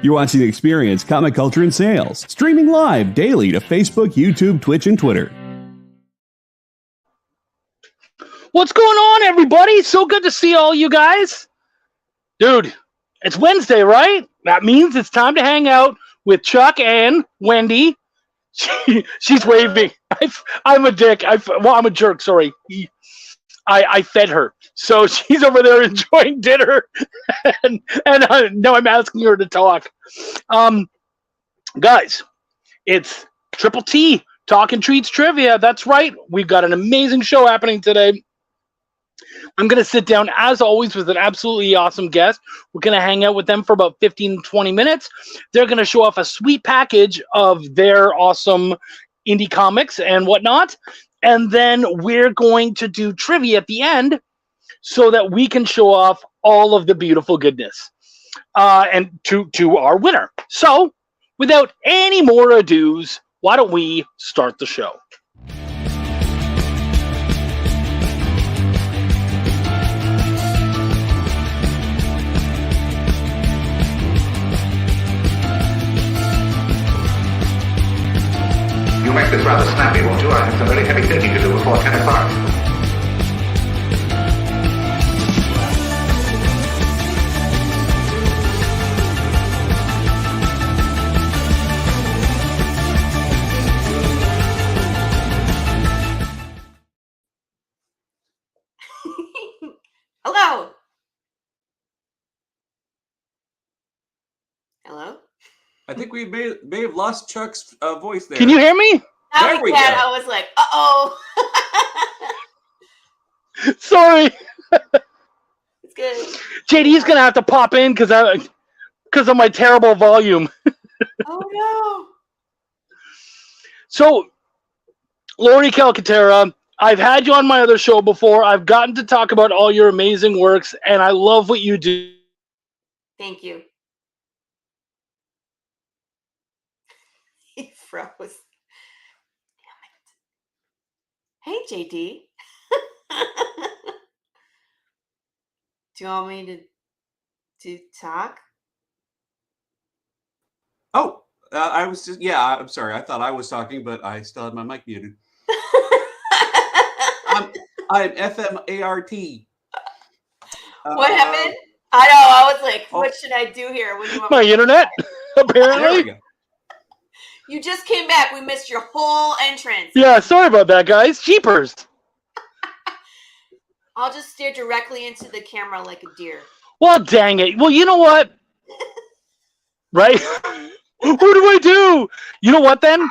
You're watching Experience Comic Culture and Sales, streaming live daily to Facebook, YouTube, Twitch, and Twitter. What's going on, everybody? So good to see all you guys. Dude, it's Wednesday, right? That means it's time to hang out with Chuck and Wendy. She's waving. I'm a dick. I'm a jerk, sorry. I fed her. So she's over there enjoying dinner, and now I'm asking her to talk. Guys, it's Triple T, Talking Treats Trivia. That's right. We've got an amazing show happening today. I'm going to sit down, as always, with an absolutely awesome guest. We're going to hang out with them for about 15, 20 minutes. They're going to show off a sweet package of their awesome indie comics and whatnot. And then we're going to do trivia at the end so that we can show off all of the beautiful goodness and to our winner. So, without any more ados, why don't we start the show? You'll make this rather snappy, won't you? I have some very heavy thinking to do before 10 o'clock. Hello. Hello? I think we may have lost Chuck's voice there. Can you hear me? There we go. I was like, uh-oh. Sorry. It's good. JD's going to have to pop in because of my terrible volume. Oh, no. So, Lori Calcaterra, I've had you on my other show before. I've gotten to talk about all your amazing works, and I love what you do. Thank you. He froze. Damn it. Hey, JD. Do you want me to talk? Oh, I was just, I'm sorry. I thought I was talking, but I still had my mic muted. I'm FMART. What happened? I know. I was like, what should I do here? What do you want my internet, apparently. There we go. You just came back. We missed your whole entrance. Yeah, sorry about that, guys. Jeepers. I'll just stare directly into the camera like a deer. Well, dang it. Well, you know what? Right? What do I do? You know what, then?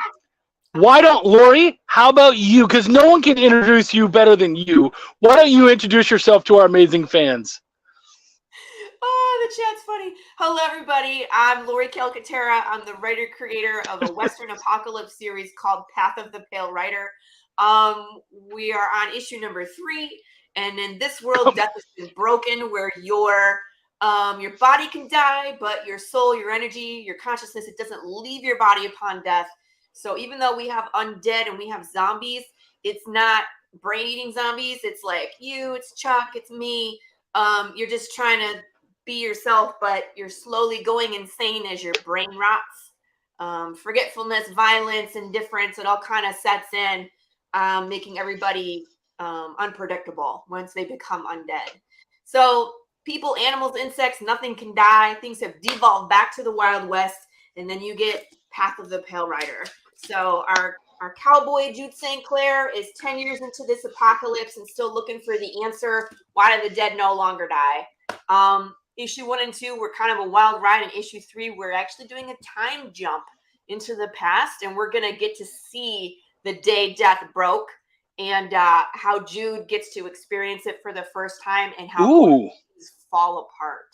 Why don't, Lori, how about you? Because no one can introduce you better than you. Why don't you introduce yourself to our amazing fans? Oh, the chat's funny. Hello, everybody. I'm Lori Calcaterra. I'm the writer-creator of a Western apocalypse series called Path of the Pale Rider. We are on issue number 3. And in this world, death is broken, where your body can die, but your soul, your energy, your consciousness, it doesn't leave your body upon death. So even though we have undead and we have zombies, it's not brain-eating zombies. It's like you, it's Chuck, it's me. You're just trying to be yourself, but you're slowly going insane as your brain rots. Forgetfulness, violence, indifference, it all kind of sets in, making everybody unpredictable once they become undead. So people, animals, insects, nothing can die. Things have devolved back to the Wild West, and then you get Path of the Pale Rider. So our cowboy Jude St. Clair is 10 years into this apocalypse and still looking for the answer. Why do the dead no longer die? Issue 1 and 2 were kind of a wild ride. In issue 3, we're actually doing a time jump into the past, and we're going to get to see the day death broke and how Jude gets to experience it for the first time and how things fall apart.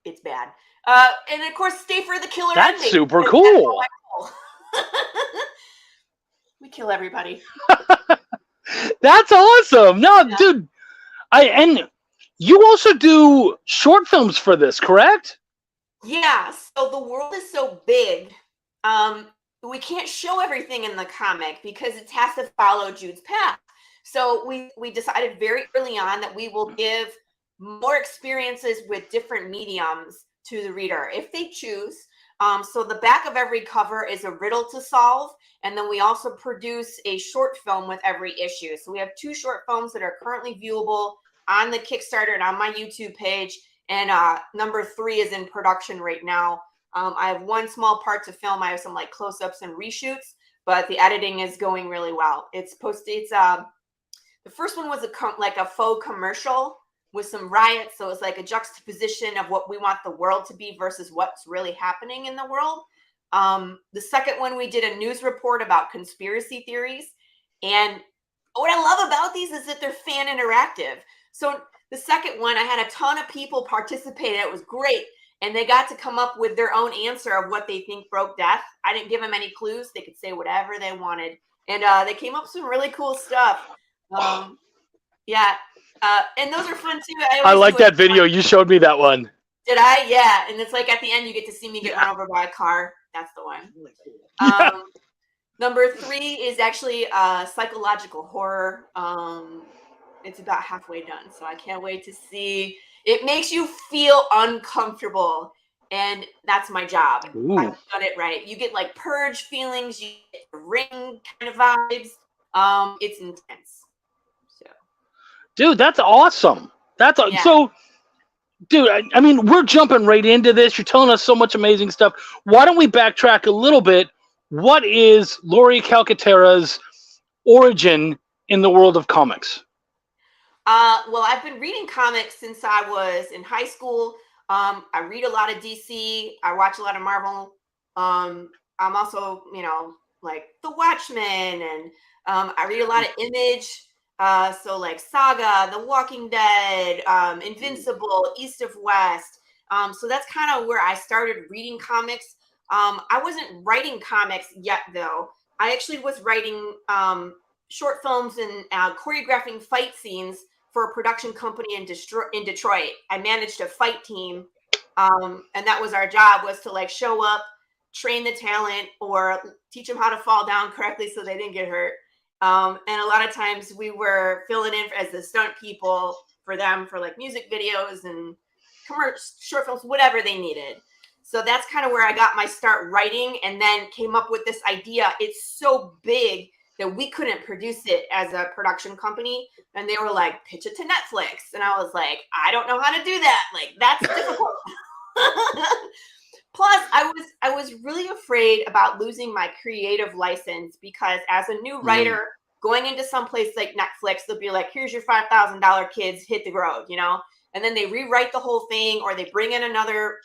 It's bad. And of course, stay for the killer That's ending. super cool. We kill everybody. That's awesome. No, yeah. Dude. And you also do short films for this, correct? Yeah. So the world is so big. We can't show everything in the comic because it has to follow Jude's path. So we decided very early on that we will give more experiences with different mediums to the reader if they choose. So the back of every cover is a riddle to solve. And then we also produce a short film with every issue. So we have 2 short films that are currently viewable on the Kickstarter and on my YouTube page. And number 3 is in production right now. I have 1 small part to film. I have some like close-ups and reshoots, but the editing is going really well. It's posted. It's the first one was a faux commercial with some riots. So it's like a juxtaposition of what we want the world to be versus what's really happening in the world. The second one, we did a news report about conspiracy theories. And what I love about these is that they're fan interactive. So the second one, I had a ton of people participate. It was great. And they got to come up with their own answer of what they think broke death. I didn't give them any clues. They could say whatever they wanted. And they came up with some really cool stuff. Yeah. And those are fun too. I like that video. You showed me that one. Did I? Yeah. And it's like at the end, you get to see me get run over by a car. That's the one. Number 3 is actually psychological horror. It's about halfway done. So I can't wait to see. It makes you feel uncomfortable. And that's my job. Ooh. I've done it right. You get like purge feelings. You get Ring kind of vibes. It's intense. Dude, that's awesome. So, dude, I mean, we're jumping right into this. You're telling us so much amazing stuff. Why don't we backtrack a little bit? What is Lori Calcaterra's origin in the world of comics? Well, I've been reading comics since I was in high school. I read a lot of DC. I watch a lot of Marvel. I'm also, like The Watchmen, and I read a lot of Image. So like Saga, The Walking Dead, Invincible, East of West. So that's kind of where I started reading comics. I wasn't writing comics yet, though. I actually was writing short films and choreographing fight scenes for a production company in Detroit. I managed a fight team, and that was our job, was to like show up, train the talent, or teach them how to fall down correctly so they didn't get hurt. And a lot of times we were filling in as the stunt people for them for like music videos and short films, whatever they needed. So that's kind of where I got my start writing, and then came up with this idea. It's so big that we couldn't produce it as a production company. And they were like, pitch it to Netflix. And I was like, I don't know how to do that. Like, that's difficult. Plus, I was really afraid about losing my creative license, because as a new writer going into some place like Netflix, they'll be like, here's your $5,000 kids, hit the road, and then they rewrite the whole thing, or they bring in another,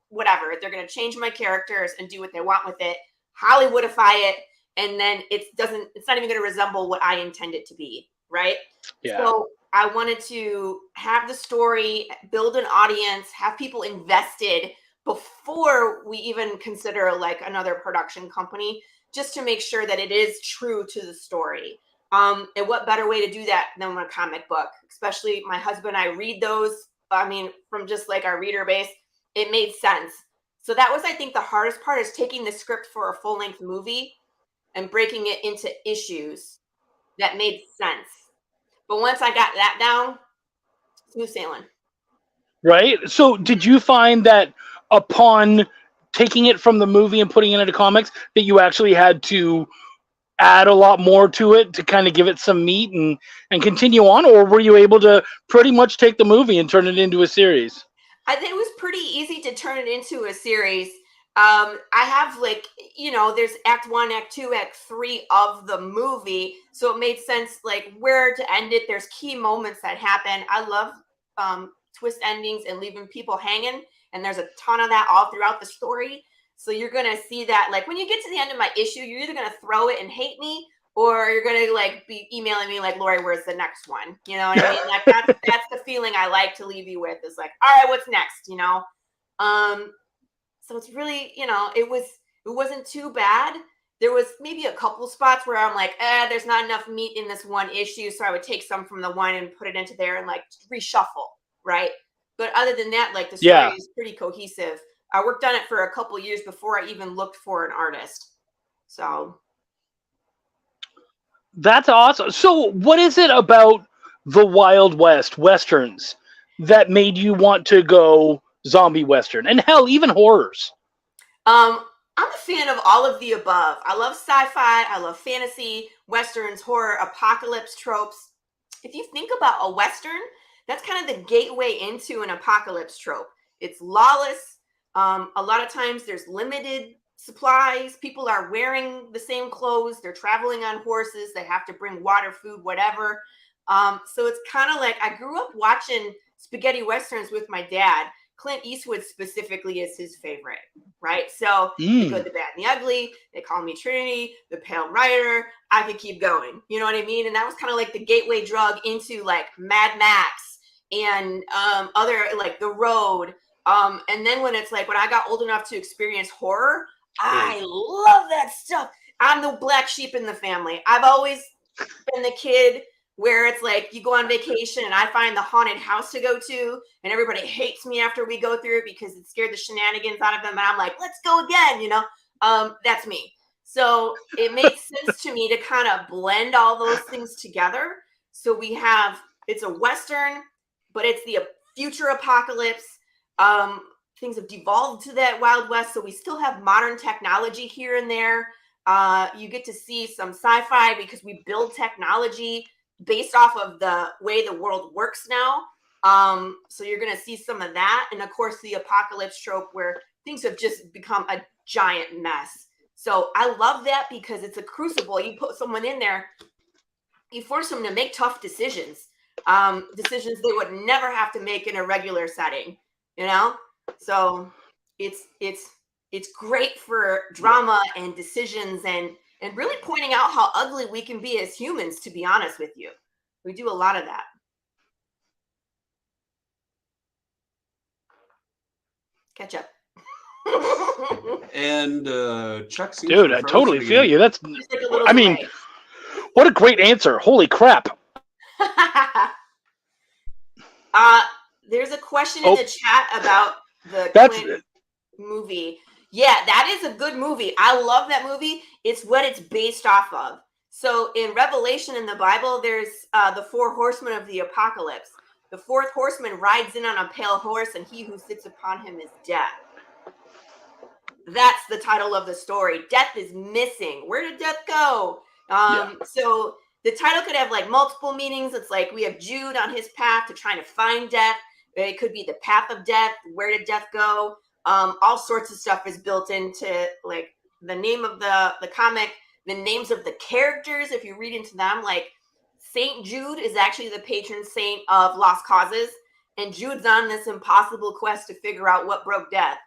whatever. They're going to change my characters and do what they want with it, Hollywoodify it. And then it's not even going to resemble what I intend it to be. Right. Yeah. So I wanted to have the story, build an audience, have people invested before we even consider like another production company, just to make sure that it is true to the story. And what better way to do that than a comic book? Especially my husband and I read those. I mean, from just like our reader base, it made sense. So that was, I think, the hardest part, is taking the script for a full-length movie and breaking it into issues that made sense. But once I got that down, smooth sailing. Right. So did you find that upon taking it from the movie and putting it into comics, that you actually had to add a lot more to it to kind of give it some meat and continue on? Or were you able to pretty much take the movie and turn it into a series? I think it was pretty easy to turn it into a series. I have like, there's act 1, act 2, act 3 of the movie. So it made sense like where to end it. There's key moments that happen. I love twist endings and leaving people hanging. And there's a ton of that all throughout the story. So you're going to see that, like, when you get to the end of my issue, you're either going to throw it and hate me, or you're going to like be emailing me like, Lori, where's the next one? You know what I mean? Like that's the feeling I like to leave you with, is like, all right, what's next? So it's really, it wasn't too bad. There was maybe a couple spots where I'm like, there's not enough meat in this one issue. So I would take some from the one and put it into there and like reshuffle. Right. But other than that, like the story is pretty cohesive. I worked on it for a couple years before I even looked for an artist. So. That's awesome. So what is it about the Wild West Westerns that made you want to go zombie Western? And hell, even horrors. I'm a fan of all of the above. I love sci-fi, I love fantasy, westerns, horror, apocalypse tropes. If you think about a Western, that's kind of the gateway into an apocalypse trope. It's lawless. A lot of times there's limited supplies. People are wearing the same clothes. They're traveling on horses. They have to bring water, food, whatever. So it's kind of like I grew up watching spaghetti Westerns with my dad. Clint Eastwood specifically is his favorite, right? So The Good, the Bad, and the Ugly, They Call Me Trinity, The Pale Rider, I could keep going. You know what I mean? And that was kind of like the gateway drug into like Mad Max and other like The Road. And then when I got old enough to experience horror, I love that stuff. I'm the black sheep in the family. I've always been the kid where it's like you go on vacation and I find the haunted house to go to and everybody hates me after we go through it because it scared the shenanigans out of them. And I'm like, let's go again, you know? That's me. So it made sense to me to kind of blend all those things together. So it's a Western, but it's the future apocalypse. Things have devolved to that Wild West. So we still have modern technology here and there. You get to see some sci-fi because we build technology based off of the way the world works now. So you're going to see some of that. And of course, the apocalypse trope where things have just become a giant mess. So I love that because it's a crucible. You put someone in there, you force them to make tough decisions, decisions they would never have to make in a regular setting, you know? So it's great for drama and decisions and really pointing out how ugly we can be as humans, to be honest with you. We do a lot of that. Catch up. And Chuck seems Dude, to I be totally frozen feel again. you. That's, Just like a little I mean, delay. what a great answer. Holy crap. There's a question in the chat about the That's Clint movie. Yeah, that is a good movie. I love that movie. It's what it's based off of. So in Revelation in the Bible, there's the 4 horsemen of the apocalypse. The 4th horseman rides in on a pale horse, and he who sits upon him is death. That's the title of the story. Death is missing. Where did death go? So the title could have like multiple meanings. It's like we have Jude on his path to trying to find death. It could be the path of death. Where did death go? All sorts of stuff is built into like the name of the comic, the names of the characters. If you read into them, like Saint Jude is actually the patron saint of lost causes. And Jude's on this impossible quest to figure out what broke death.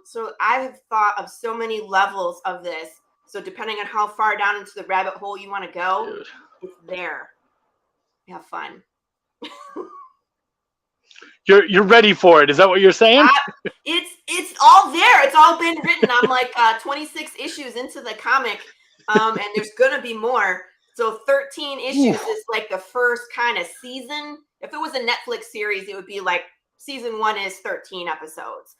So I have thought of so many levels of this. So depending on how far down into the rabbit hole you want to go, it's there. Have fun. You're ready for it. Is that what you're saying? It's all there. It's all been written. I'm like 26 issues into the comic, and there's gonna be more. So 13 issues is like the first kind of season. If it was a Netflix series, it would be like season 1 is 13 episodes.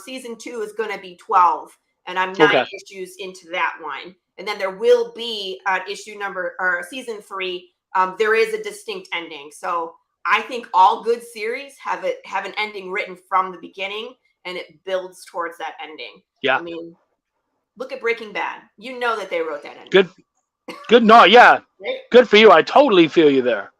Season 2 is gonna be 12, and I'm 9 issues into that one. And then there will be season 3. There is a distinct ending. So I think all good series have an ending written from the beginning, and it builds towards that ending. Yeah. I mean, look at Breaking Bad. You know that they wrote that ending. Good. No, yeah. Good for you. I totally feel you there.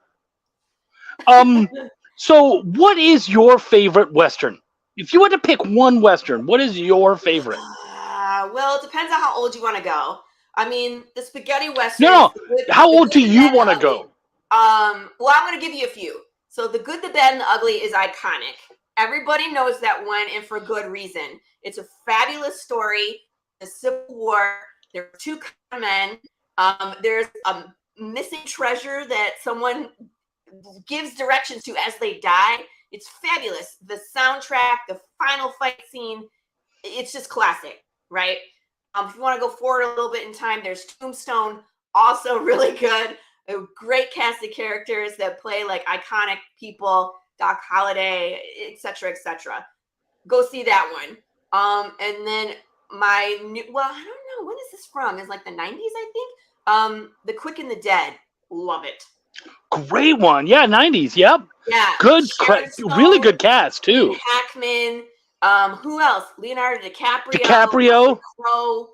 So what is your favorite Western? If you had to pick one Western, what is your favorite? Well, it depends on how old you want to go. I mean, the spaghetti Western. No. How old do you want to go? Well, I'm going to give you a few. So The Good, the Bad, and the Ugly is iconic. Everybody knows that one, and for good reason. It's a fabulous story. The Civil War. There are 2 men. There's a missing treasure that someone gives directions to as they die. It's fabulous. The soundtrack, the final fight scene, it's just classic, right? If you want to go forward a little bit in time, there's Tombstone, also really good. A great cast of characters that play like iconic people, Doc Holliday, etc., etc. Go see that one. And then I don't know, when is this from? It's like the 90s, I think. The Quick and the Dead, love it. Great one. Yeah, 90s. Yep. Yeah. Good. Sharon Really Stone, good cast, too. Gene Hackman. Who else? Leonardo DiCaprio. DiCaprio. Russell Crowe.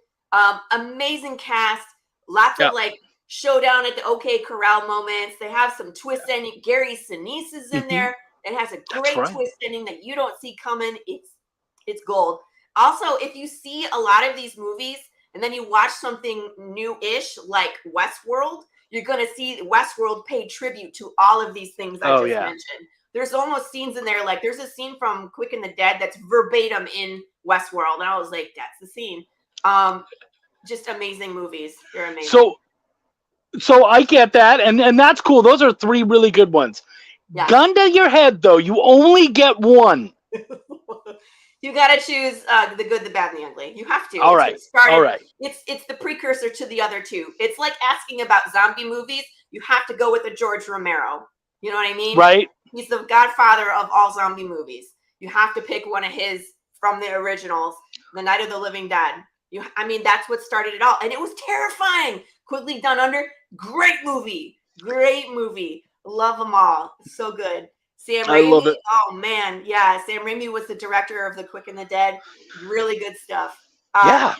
Amazing cast. Lots Yeah. of like showdown at the OK Corral moments. They have some twist ending. Gary Sinise is in there. It has a great right. twist ending that you don't see coming. It's gold. Also, if you see a lot of these movies and then you watch something new-ish like Westworld, you're going to see Westworld pay tribute to all of these things I just mentioned. There's almost scenes in there, like there's a scene from Quick and the Dead that's verbatim in Westworld, and I was like, that's the scene. Just amazing movies. They're amazing. So I get that, and that's cool. Those are 3 really good ones. Yeah. Gun to your head, though, you only get one. You got to choose the good, the bad, and the ugly. You have to. All right. All right. It's the precursor to the other 2. It's like asking about zombie movies. You have to go with a George Romero. You know what I mean? Right. He's the godfather of all zombie movies. You have to pick one of his from the originals. The Night of the Living Dead. That's what started it all. And it was terrifying. Quickly Done Under. Great movie. Love them all. So good. Sam Raimi. I love it. Oh, man. Yeah. Sam Raimi was the director of The Quick and the Dead. Really good stuff. Yeah.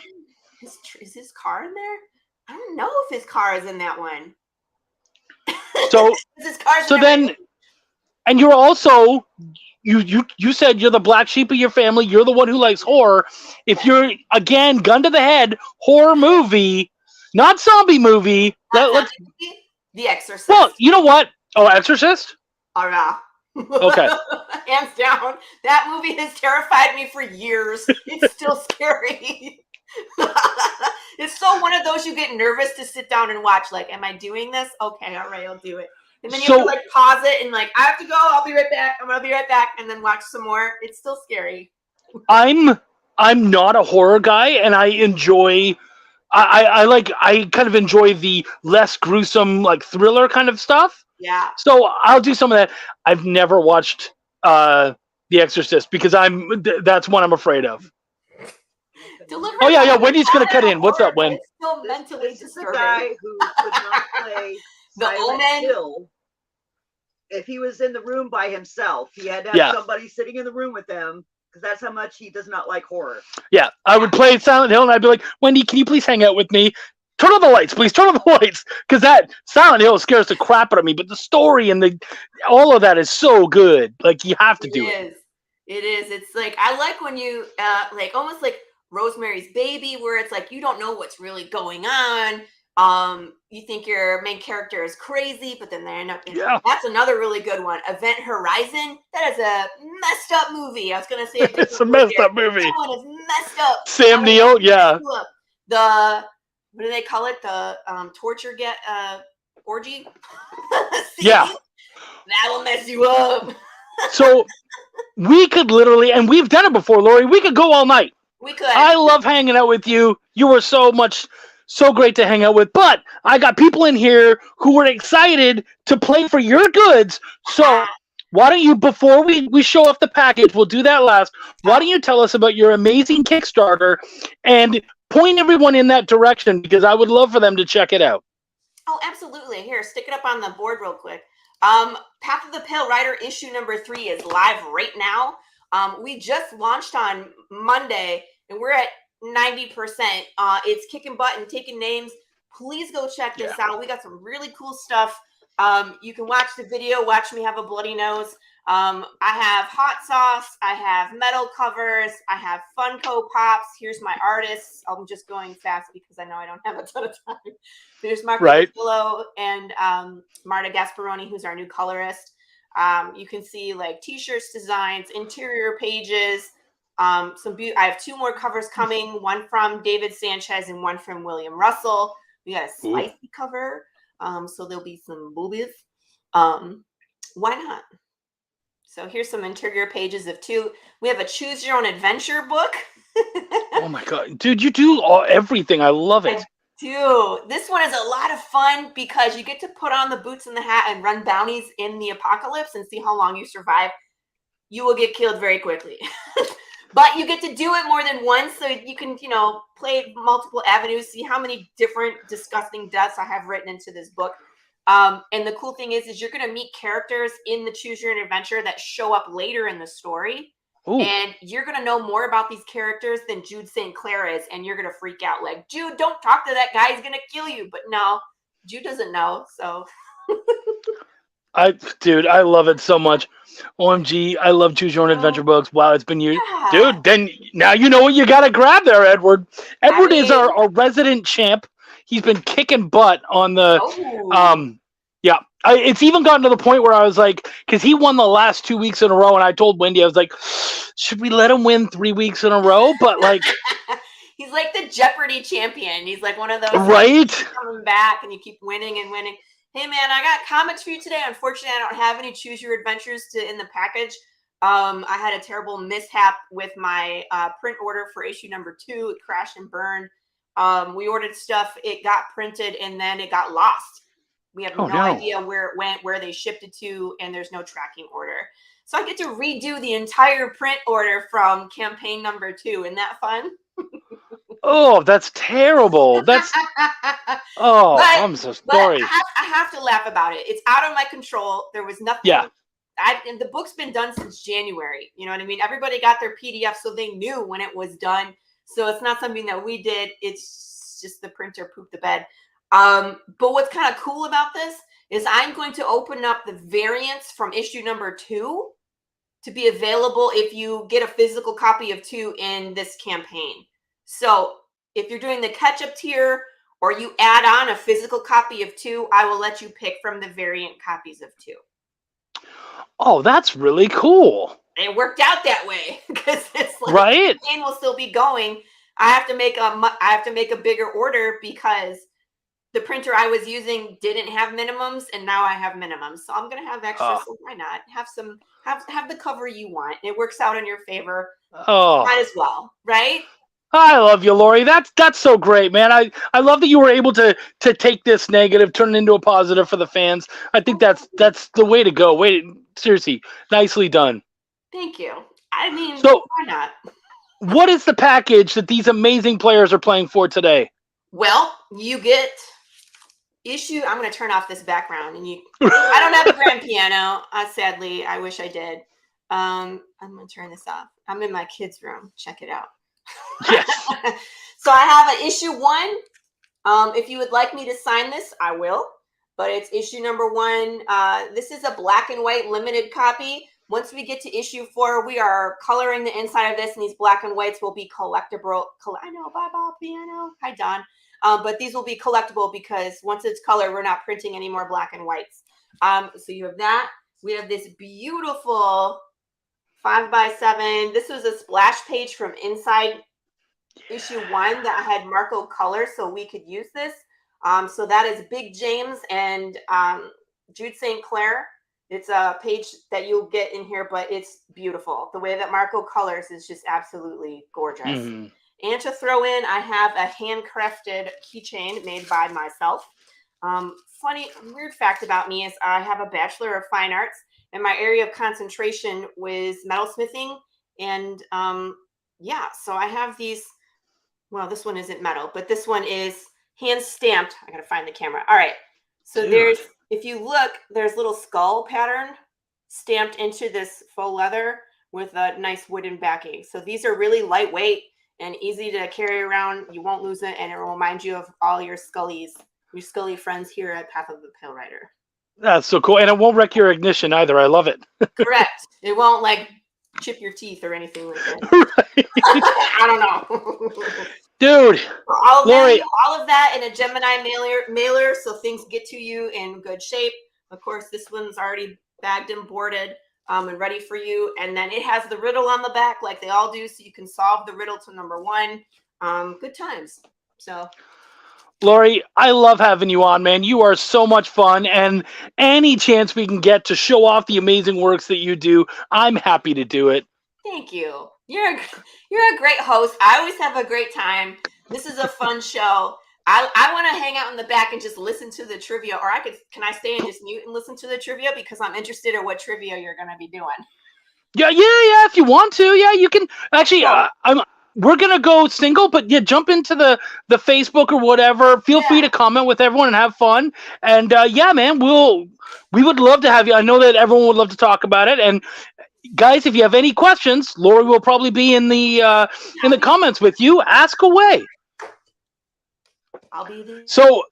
Is his car in there? I don't know if his car is in that one. So, and you're also, you said you're the black sheep of your family. You're the one who likes horror. If you're, again, gun to the head, horror movie, not zombie movie. The Exorcist. Well, you know what? Oh, Exorcist? Oh, yeah. Okay. Hands down. That movie has terrified me for years. It's still scary. It's so one of those you get nervous to sit down and watch. Like, am I doing this? Okay, all right, I'll do it. And then you have to like pause it and like, I have to go. I'll be right back. I'm gonna be right back, and then watch some more. It's still scary. I'm not a horror guy, and I enjoy. I kind of enjoy the less gruesome, like thriller kind of stuff. Yeah. So I'll do some of that. I've never watched The Exorcist because that's one I'm afraid of. Oh yeah. Wendy's gonna cut in. What's up, Wen? Still mentally This is the guy who could not play The Silent Omen. Hill. If he was in the room by himself, he had to have somebody sitting in the room with him because that's how much he does not like horror. Yeah, I would play Silent Hill and I'd be like, Wendy, can you please hang out with me? Turn on the lights, please. Turn on the lights, because that Silent Hill scares the crap out of me. But the story and all of that is so good. Like you have to do it. It is. It's like I like when you like almost like Rosemary's Baby, where it's like you don't know what's really going on. You think your main character is crazy, but then they end up. That's another really good one. Event Horizon. That is a messed up movie. I was gonna say it's a messed up movie. That one is messed up. Sam Neill, yeah. What do they call it? The torture orgy. Yeah. That'll mess you up. So we could literally, and we've done it before, Lori. We could go all night. We could. I love hanging out with you. You were so great to hang out with. But I got people in here who were excited to play for your goods. So why don't you, before we show off the package, we'll do that last. Why don't you tell us about your amazing Kickstarter and point everyone in that direction, because I would love for them to check it out. Oh, absolutely. Here, stick it up on the board real quick. Path of the Pale Rider issue number 3 is live right now. We just launched on Monday, and we're at 90%. It's kicking butt and taking names. Please go check this out. We got some really cool stuff. You can watch the video, watch me have a bloody nose. I have hot sauce. I have metal covers. I have Funko Pops. Here's my artists. I'm just going fast because I know I don't have a ton of time. There's Marco Pillow and Marta Gasparoni, who's our new colorist. You can see like t-shirts, designs, interior pages. I have 2 more covers coming. One from David Sanchez and one from William Russell. We got a spicy cover. So there'll be some boobies. Why not? So here's some interior pages of 2. We have a Choose Your Own Adventure book. Oh my God. Dude, you do everything. I love it. I do. This one is a lot of fun because you get to put on the boots and the hat and run bounties in the apocalypse and see how long you survive. You will get killed very quickly. But you get to do it more than once, so you can, play multiple avenues, see how many different disgusting deaths I have written into this book. And the cool thing is you're going to meet characters in the Choose Your Own Adventure that show up later in the story. Ooh. And you're going to know more about these characters than Jude St. Clair is. And you're going to freak out like, Jude, don't talk to that guy. He's going to kill you. But no, Jude doesn't know. So. Dude, I love it so much. OMG, I love Choose Your Own Adventure books. Wow, it's been years. Yeah. Dude, then now you know what you got to grab there, Edward. Edward is our resident champ. He's been kicking butt on the yeah. It's even gotten to the point where I was like, because he won the last 2 weeks in a row, and I told Wendy, I was like, should we let him win 3 weeks in a row? But like, he's like the Jeopardy champion. He's like one of those right coming back, and you keep winning and winning. Hey man, I got comics for you today. Unfortunately, I don't have any Choose Your Adventures in the package. I had a terrible mishap with my print order for issue number 2. It crashed and burned. We ordered stuff, it got printed, and then it got lost. We have no idea where it went, where they shipped it to, and there's no tracking order. So I get to redo the entire print order from campaign number 2. Isn't that fun? Oh, that's terrible. That's I'm so sorry. I have to laugh about it. It's out of my control. There was nothing. Yeah. And the book's been done since January. You know what I mean? Everybody got their PDF, so they knew when it was done. So it's not something that we did. It's just the printer pooped the bed. But what's kind of cool about this is I'm going to open up the variants from issue number 2 to be available if you get a physical copy of 2 in this campaign. So if you're doing the catch-up tier or you add on a physical copy of 2, I will let you pick from the variant copies of 2. Oh, that's really cool. It worked out that way because it's like right. The campaign will still be going. I have to make a bigger order because the printer I was using didn't have minimums, and now I have minimums. So I'm gonna have extra. So why not have the cover you want? It works out in your favor. Might as well, right? I love you, Lori. That's so great, man. I love that you were able to take this negative, turn it into a positive for the fans. I think that's the way to go. Seriously, nicely done. Thank you. I mean, so why not? What is the package that these amazing players are playing for today? Well, you get issue. I'm going to turn off this background, and I don't have a grand piano. Sadly, I wish I did. I'm going to turn this off. I'm in my kids' room. Check it out. Yes. So I have an issue 1. If you would like me to sign this, I will. But it's issue number 1. This is a black and white limited copy. Once we get to issue 4, we are coloring the inside of this, and these black and whites will be collectible. I know, bye, piano. Hi, Don. But these will be collectible because once it's color, we're not printing any more black and whites. So you have that. We have this beautiful 5x7. This was a splash page from inside issue 1 that had Marco color, so we could use this. So that is Big James and Jude St. Clair. It's a page that you'll get in here, but it's beautiful. The way that Marco colors is just absolutely gorgeous. Mm-hmm. And to throw in, I have a handcrafted keychain made by myself. Funny, weird fact about me is I have a Bachelor of Fine Arts, and my area of concentration was metalsmithing. And so I have these. Well, this one isn't metal, but this one is hand stamped. I gotta find the camera. All right. So if you look, there's little skull pattern stamped into this faux leather with a nice wooden backing. So these are really lightweight and easy to carry around. You won't lose it, and it will remind you of all your Scully friends here at Path of the Pale Rider. That's so cool. And it won't wreck your ignition either. I love it. Correct. It won't like chip your teeth or anything like that. Right. I don't know. Dude, Lori, all of that in a Gemini mailer so things get to you in good shape. Of course, this one's already bagged and boarded and ready for you. And then it has the riddle on the back like they all do, so you can solve the riddle to number 1. Good times. So, Lori, I love having you on, man. You are so much fun, and any chance we can get to show off the amazing works that you do, I'm happy to do it. Thank you. You're a great host. I always have a great time. This is a fun show. I want to hang out in the back and just listen to the trivia, or can I stay and just mute and listen to the trivia because I'm interested in what trivia you're going to be doing. Yeah. If you want to, yeah, you can. Actually, we're gonna go single, but yeah, jump into the Facebook or whatever. Feel free to comment with everyone and have fun. And yeah, man, we would love to have you. I know that everyone would love to talk about it. And guys, if you have any questions, Lori will probably be in the comments with you. Ask away. I'll be there. So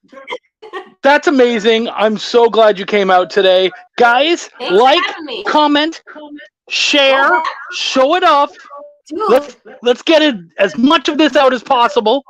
that's amazing. I'm so glad you came out today, guys. Thanks for like, having me. comment, share, show it off. Dude. Let's get it as much of this out as possible.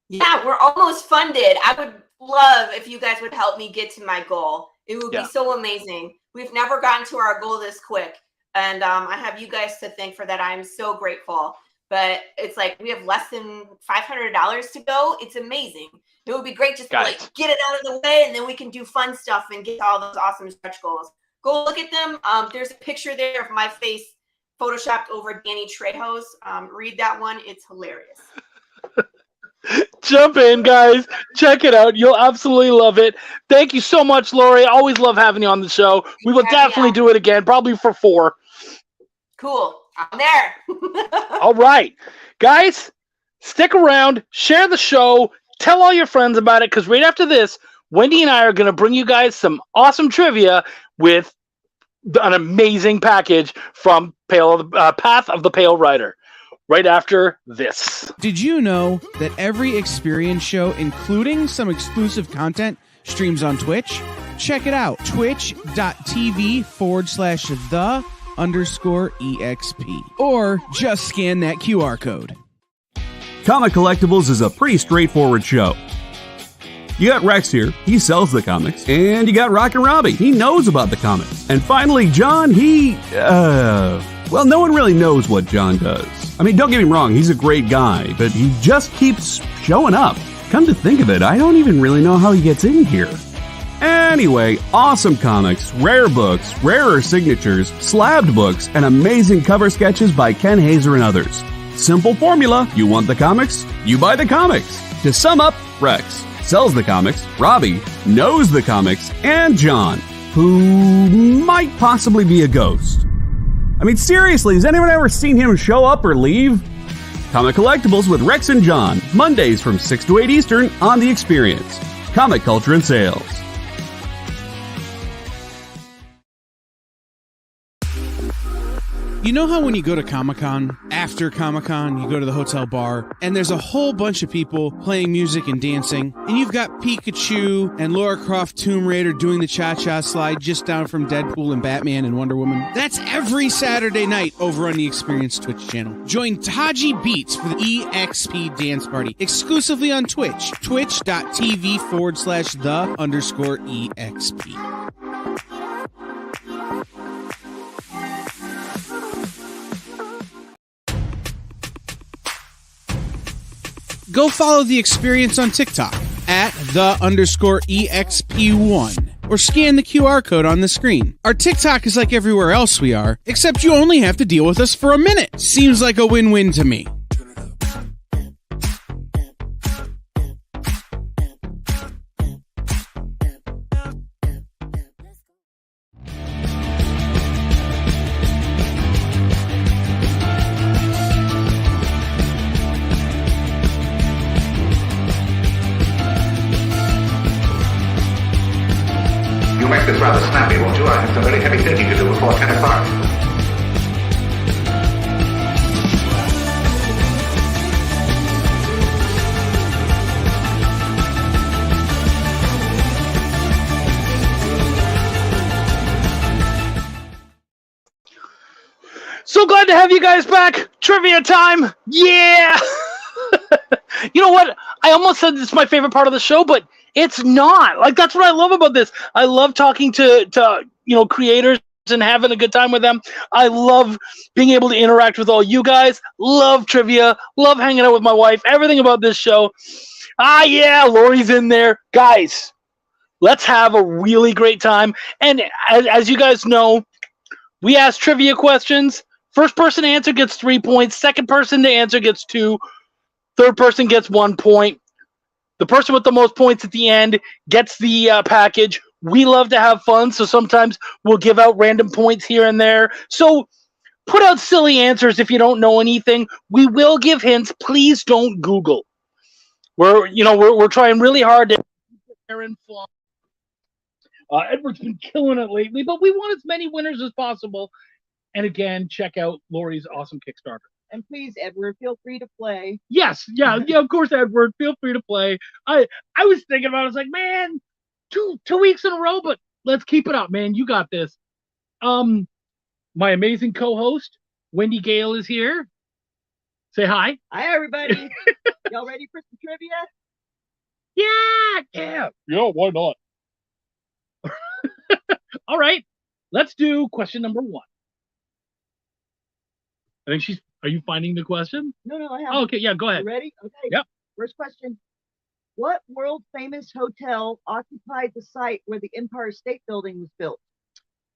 Yeah, we're almost funded. I would love if you guys would help me get to my goal. It would be so amazing. We've never gotten to our goal this quick. And I have you guys to thank for that. I'm so grateful. But it's like we have less than $500 to go. It's amazing. It would be great just to get it out of the way, and then we can do fun stuff and get all those awesome stretch goals. Go look at them. There's a picture there of my face photoshopped over Danny Trejo's. Read that one. It's hilarious. Jump in, guys. Check it out. You'll absolutely love it. Thank you so much, Lori. Always love having you on the show. We will definitely do it again, probably for 4. Cool. I'm there. All right. Guys, stick around. Share the show. Tell all your friends about it, because right after this, Wendy and I are going to bring you guys some awesome trivia with an amazing package from Path of the Pale Rider. Right after this. Did you know that every experience show, including some exclusive content, streams on Twitch? Check it out. Twitch.tv/the_EXP. Or just scan that QR code. Comic Collectibles is a pretty straightforward show. You got Rex here, he sells the comics, and you got Rocket Robbie, he knows about the comics. And finally, John, well, no one really knows what John does. I mean, don't get me wrong, he's a great guy, but he just keeps showing up. Come to think of it, I don't even really know how he gets in here. Anyway, awesome comics, rare books, rarer signatures, slabbed books, and amazing cover sketches by Ken Hazer and others. Simple formula, you want the comics, you buy the comics. To sum up, Rex sells the comics, Robbie knows the comics, and John, who might possibly be a ghost. I mean, seriously, has anyone ever seen him show up or leave? Comic Collectibles with Rex and John, Mondays from 6 to 8 Eastern on The Experience. Comic Culture and Sales. You know how when you go to Comic-Con, after Comic-Con, you go to the hotel bar, and there's a whole bunch of people playing music and dancing, and you've got Pikachu and Lara Croft Tomb Raider doing the cha-cha slide just down from Deadpool and Batman and Wonder Woman? That's every Saturday night over on the Experience Twitch channel. Join Taji Beats for the EXP Dance Party, exclusively on Twitch, twitch.tv/the_EXP. Go follow The Experience on TikTok at @the_EXP1 or scan the QR code on the screen. Our TikTok is like everywhere else we are, except you only have to deal with us for a minute. Seems like a win-win to me. You make this rather snappy, won't you? I have some very heavy thinking to do before 10 o'clock. So glad to have you guys back. Trivia time. Yeah. You know what? I almost said it's my favorite part of the show, but it's not. Like, that's what I love about this. I love talking to creators and having a good time with them. I love being able to interact with all you guys. Love trivia. Love hanging out with my wife. Everything about this show. Yeah, Lori's in there. Guys, let's have a really great time. And as you guys know, we ask trivia questions. First person to answer gets 3 points. Second person to answer gets 2. Third person gets 1 point. The person with the most points at the end gets the package. We love to have fun, so sometimes we'll give out random points here and there. So put out silly answers if you don't know anything. We will give hints. Please don't Google. We're trying really hard to Aaron Fly. Edward's been killing it lately, but we want as many winners as possible. And again, check out Lori's awesome Kickstarter. And please, Edward, feel free to play. Yes, yeah, of course, Edward, feel free to play. I was thinking about it, I was like, man, two weeks in a row, but let's keep it up, man. You got this. My amazing co-host, Wendy Gale, is here. Say hi. Hi, everybody. Y'all ready for some trivia? Yeah, why not? All right, let's do question number 1. I think are you finding the question? No, I haven't. Oh, okay, yeah, go ahead. You ready? Okay. Yep. First question. What world-famous hotel occupied the site where the Empire State Building was built?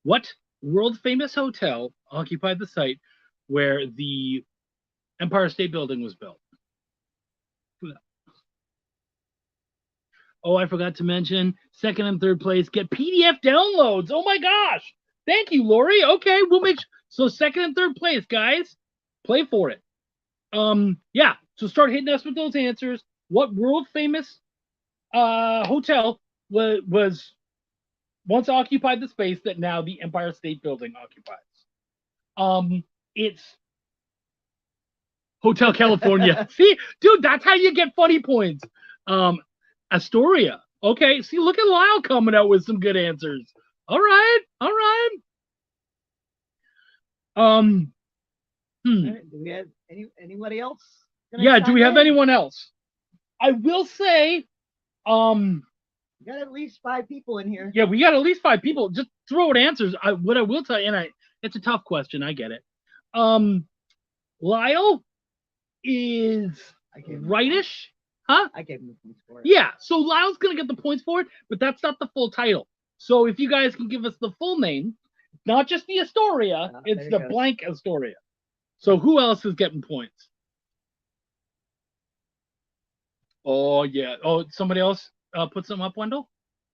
What world-famous hotel occupied the site where the Empire State Building was built? Oh, I forgot to mention, second and third place get PDF downloads. Oh my gosh. Thank you, Lori. Okay, we'll make so second and third place, guys. Play for it. Yeah, so start hitting us with those answers. What world famous hotel was once occupied the space that now the Empire State Building occupies? It's Hotel California. See, dude, that's how you get funny points. Astoria. Okay, see, look at Lyle coming out with some good answers. All right. All right, do we have anybody else? Yeah, do we have anyone else? I will say, we got at least 5 people in here. Yeah, we got at least 5 people. Just throw out answers. What I will tell you, and it's a tough question, I get it. Lyle is rightish. Huh? I gave him the points for it. Yeah, so Lyle's going to get the points for it, but that's not the full title. So if you guys can give us the full name, not just the Astoria, it's the blank Astoria. So who else is getting points? Oh, yeah. Oh, somebody else put something up, Wendell?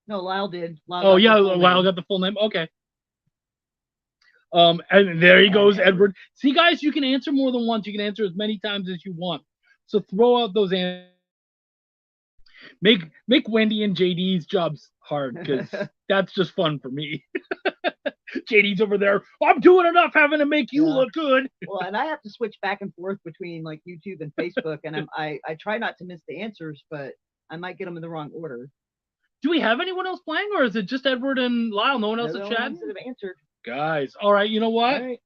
No, Lyle did. Lyle got the full name. Okay. And there he goes, Edward. See, guys, you can answer more than once. You can answer as many times as you want. So throw out those answers. Make Wendy and JD's jobs hard, because that's just fun for me. JD's over there. I'm doing enough having to make you look good. Well, and I have to switch back and forth between like YouTube and Facebook, and I try not to miss the answers, but I might get them in the wrong order. Do we have anyone else playing, or is it just Edward and Lyle? No one else has chatted? Have answered. Guys, all right. You know what? Right.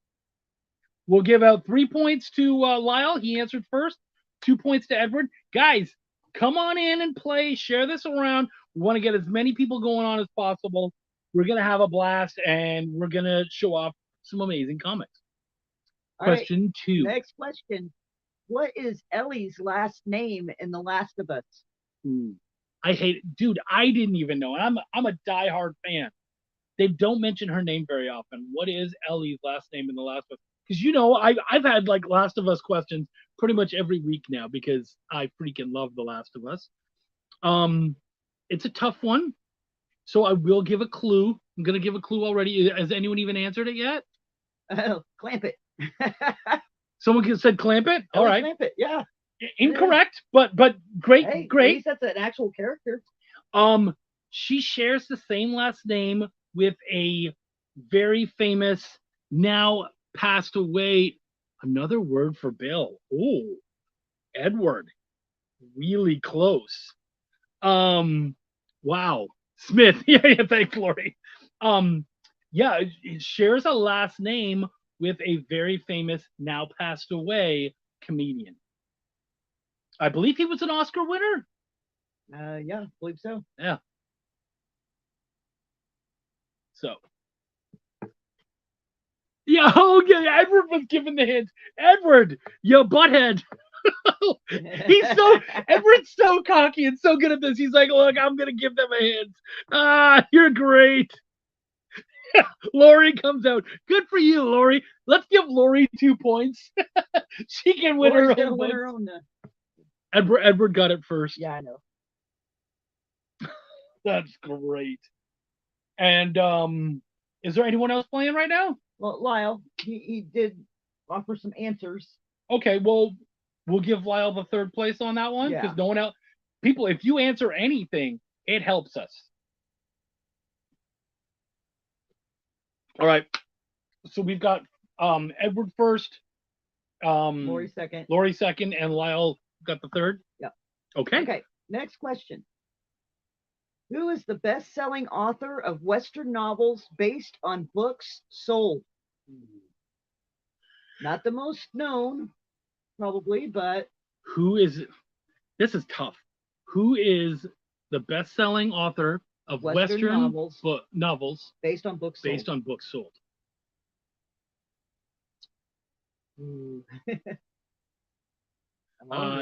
We'll give out 3 points to Lyle. He answered first. 2 points to Edward. Guys, come on in and play. Share this around. We want to get as many people going on as possible. We're going to have a blast, and we're going to show off some amazing comics. Question 2. Next question. What is Ellie's last name in The Last of Us? I hate it. Dude, I didn't even know. I'm a diehard fan. They don't mention her name very often. What is Ellie's last name in The Last of Us? Because, you know, I've had, like, Last of Us questions pretty much every week now because I freaking love The Last of Us. It's a tough one, so I will give a clue. I'm going to give a clue already. Has anyone even answered it yet? Clamp it. Someone said clamp it? All right. Clamp it, yeah. Incorrect, but great, hey, great. At least that's an actual character. She shares the same last name with a very famous, now passed away, another word for Bill. Oh, Edward. Really close. Wow. Smith. yeah, thanks, Lori. Yeah, it shares a last name with a very famous, now passed away comedian. I believe he was an Oscar winner. Yeah, I believe so. Yeah. So. Yeah, oh yeah, Edward was given the hint. Edward, you butthead. Edward's so cocky and so good at this. He's like, look, I'm gonna give them a hint. You're great. Lori comes out. Good for you, Lori. Let's give Lori 2 points. She can win her own. Edward got it first. Yeah, I know. That's great. And is there anyone else playing right now? Well, Lyle, he did offer some answers. Okay, well, we'll give Lyle the third place on that one because no one else. People, if you answer anything, it helps us. All right. So we've got Edward first, Lori second. Lori second, and Lyle got the third. Yep. Okay. Okay. Next question. Who is the best-selling author of Western novels based on books sold? Not the most known, probably, but who is? This is tough. Who is the best-selling author of Western novels based on books sold?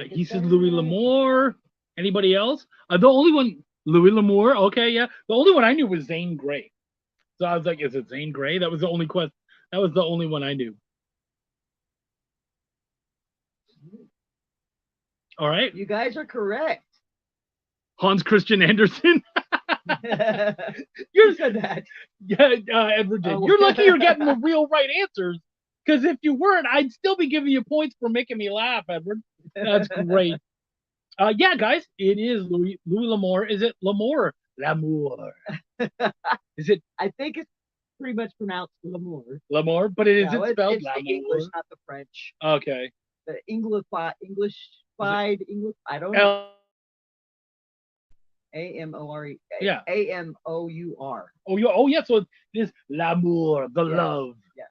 He said Louis L'Amour. Anybody else? The only one, Louis L'Amour. Okay, yeah. The only one I knew was Zane Grey. So I was like, is it Zane Grey? That was the only question. That was the only one I knew. All right. You guys are correct. Hans Christian Andersen. You said that. Yeah, Edward did. You're lucky you're getting the real right answers. Because if you weren't, I'd still be giving you points for making me laugh, Edward. That's great. Yeah, guys, it is Louis L'Amour. Is it L'Amour? L'Amour. Is it? I think it's pretty much pronounced L'Amour. L'Amour, but it isn't spelled it's L'Amour. The English, not the French. Okay. The English. I don't know. A-M-O-R-E. Yeah. A-M-O-U-R. Oh, yeah. So it is L'Amour, the love. Yeah.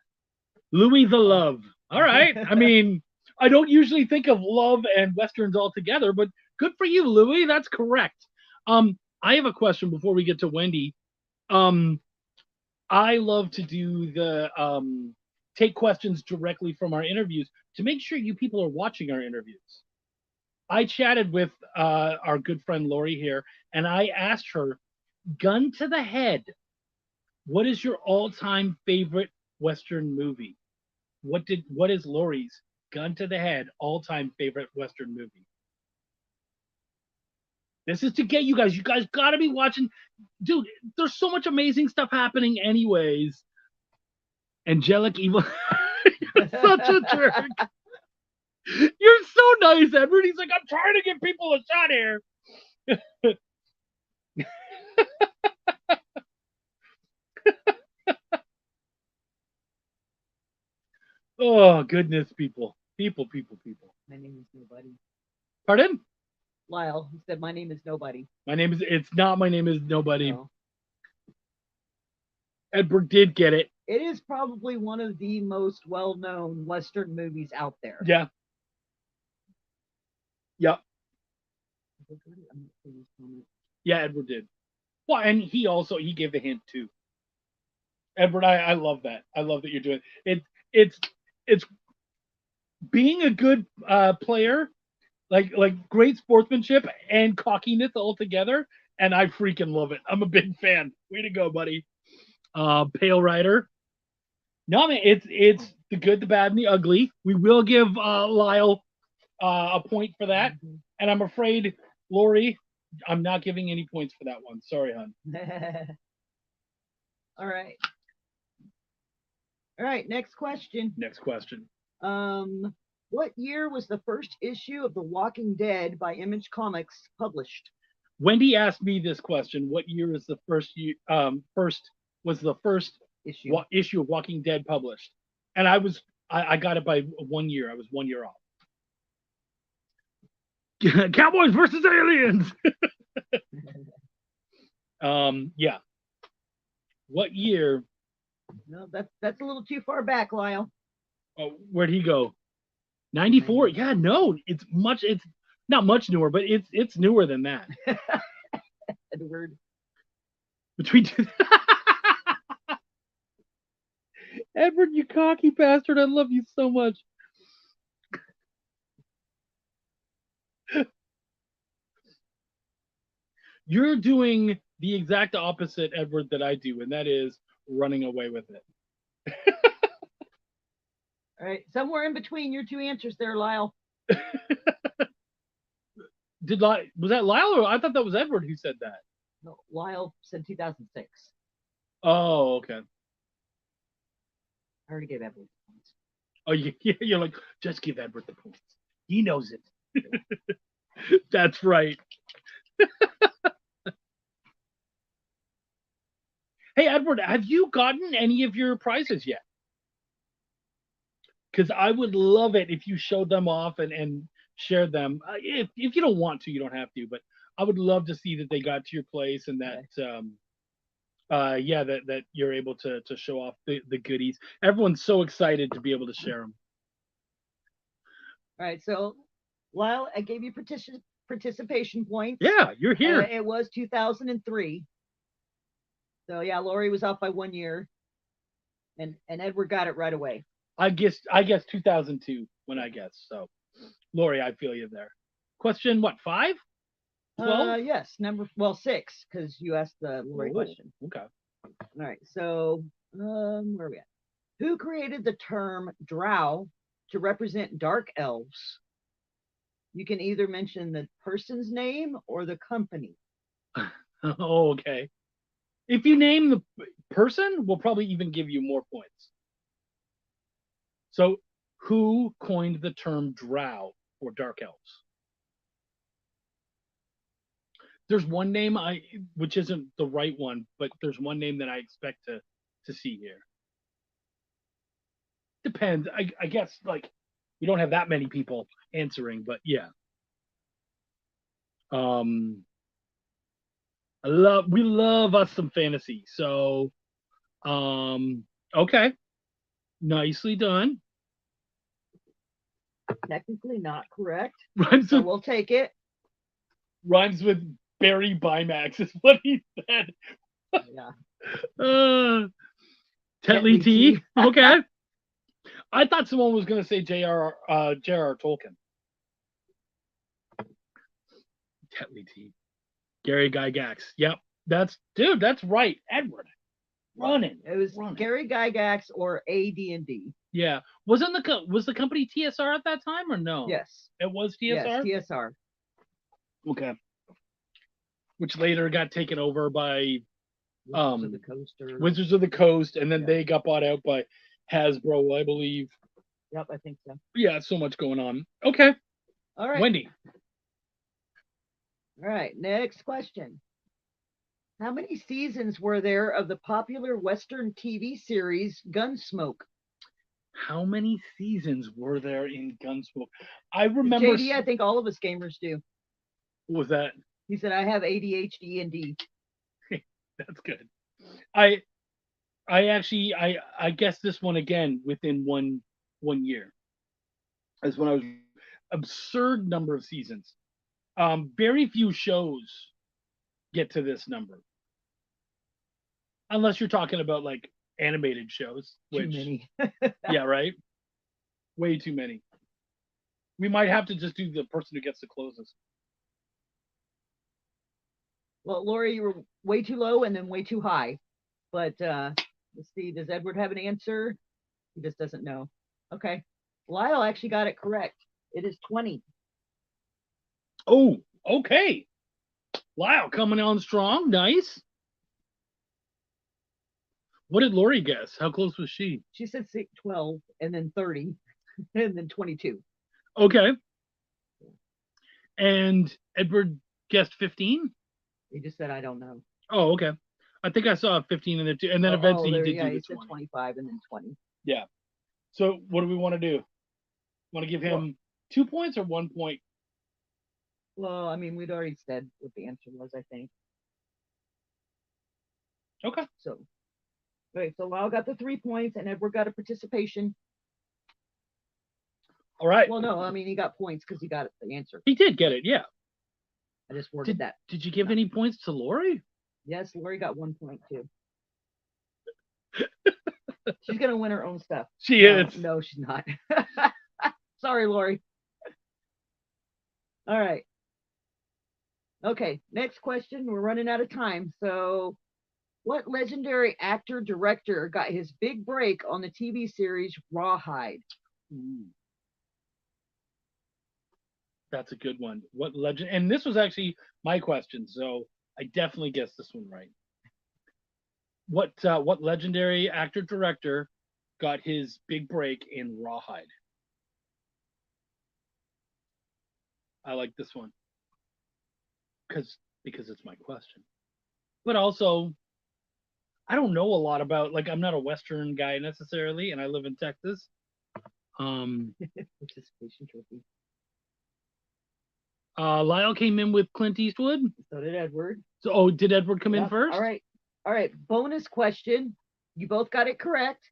Louis the Love. All right. I mean, I don't usually think of love and Westerns all together, but good for you, Louis. That's correct. I have a question before we get to Wendy. I love to do the take questions directly from our interviews to make sure you people are watching our interviews. I chatted with our good friend Lori here, and I asked her, gun to the head, what is your all-time favorite Western movie? What is Lori's gun to the head all-time favorite Western movie? This is to get you guys. You guys got to be watching. Dude, there's so much amazing stuff happening anyways. Angelic Evil. You're such a jerk. You're so nice, Edward. He's like, I'm trying to give people a shot here. Oh, goodness, people. People. My name is nobody. Pardon? Lyle, he said, my name is nobody. It's not my name is nobody. No. Edward did get it. It is probably one of the most well-known Western movies out there. Yeah. Yep. Yeah, Edward did. Well, and he gave the hint too. Edward, I love that. I love that you're doing it. It's being a good player, like great sportsmanship and cockiness all together, and I freaking love it. I'm a big fan. Way to go, buddy. Pale Rider. No, man, it's the good, the bad, and the ugly. We will give Lyle a point for that, and I'm afraid, Lori, I'm not giving any points for that one. Sorry, hon. All right. Next question. What year was the first issue of The Walking Dead by Image Comics published? Wendy asked me this question. What year is the first issue of Walking Dead published? And I got it by 1 year. I was 1 year off. Cowboys versus aliens. Yeah. What year? No, that's a little too far back, Lyle. Oh, where'd he go? 94. Yeah, no, it's not much newer, but it's newer than that. Edward. Between Edward, you cocky bastard! I love you so much. You're doing the exact opposite, Edward, that I do, and that is running away with it. All right, somewhere in between your two answers there, Lyle. Was that Lyle, or I thought that was Edward who said that? No, Lyle said 2006. Oh, okay. I already gave Edward points. Oh, you're like, just give Edward the points. He knows it. That's right. Hey, Edward, have you gotten any of your prizes yet? Because I would love it if you showed them off and shared them. If you don't want to, you don't have to. But I would love to see that they got to your place and that yeah, that you're able to show off the goodies. Everyone's so excited to be able to share them. All right, so Lyle, I gave you participation points. Yeah, you're here. It was 2003. So yeah, Lori was off by 1 year, and Edward got it right away. I guess 2002 when I guess. So, Lori, I feel you there. Question what? 5? 12? Yes, 6 because you asked the Lori question. Okay. All right, so where are we at? Who created the term drow to represent dark elves? You can either mention the person's name or the company. Oh, okay. If you name the person, we'll probably even give you more points. So, who coined the term drow or dark elves? There's one name which isn't the right one, but there's one name that I expect to see here. Depends. I guess like we don't have that many people answering, but yeah. We love us some fantasy. So okay. Nicely done. Technically not correct. Rhymes so with, we'll take it. Rhymes with Barry Bimax is what he said. Yeah. Tetley T. Okay. I thought someone was gonna say J.R.R. Tolkien. Tetley T. Gary Gygax. Yep. That's right. Edward. Running. It was Gary Gygax or AD&D. Yeah. Was the company TSR at that time or no? Yes. It was TSR? Yes, TSR. Okay. Which later got taken over by Wizards of the Coast, and then they got bought out by Hasbro, I believe. Yep, I think so. Yeah, so much going on. Okay. All right. Wendy. All right, next question. How many seasons were there of the popular Western TV series Gunsmoke? How many seasons were there in Gunsmoke? I remember. JD, I think all of us gamers do. What was that? He said, I have ADHD and D. That's good. I actually guessed this one again within one year. That's when I was absurd number of seasons. Very few shows get to this number. Unless you're talking about like animated shows. Which, too many. Yeah, right? Way too many. We might have to just do the person who gets the closest. Well, Lori, you were way too low and then way too high. But let's see, does Edward have an answer? He just doesn't know. Okay. Lyle actually got it correct. It is 20. Oh, okay. Lyle coming on strong. Nice. What did Lori guess? How close was she? She said 12 and then 30 and then 22. Okay. And Edward guessed 15? He just said, I don't know. Oh, okay. I think I saw 15 in there too. And then eventually he did do the 20. Said 25 and then 20. Yeah. So what do we want to do? Want to give him 2 points or 1 point? Well, I mean, we'd already said what the answer was, I think. Okay. So, okay, so Lyle got the 3 points and Edward got a participation. All right. Well, no, I mean, he got points because he got the answer. He did get it, yeah. I just worded that. Did you give any points to Lori? Yes, Lori got 1 point too. She's going to win her own stuff. She is. No, she's not. Sorry, Lori. All right. Okay, next question. We're running out of time. So, what legendary actor director got his big break on the TV series Rawhide? That's a good one. What legend? And this was actually my question, so I definitely guessed this one right. What legendary actor director got his big break in Rawhide? I like this one because it's my question. But also, I don't know a lot about, like, I'm not a Western guy necessarily, and I live in Texas. Participation trophy. Lyle came in with Clint Eastwood. So did Edward. So, did Edward come in Yep. first? All right. Bonus question. You both got it correct,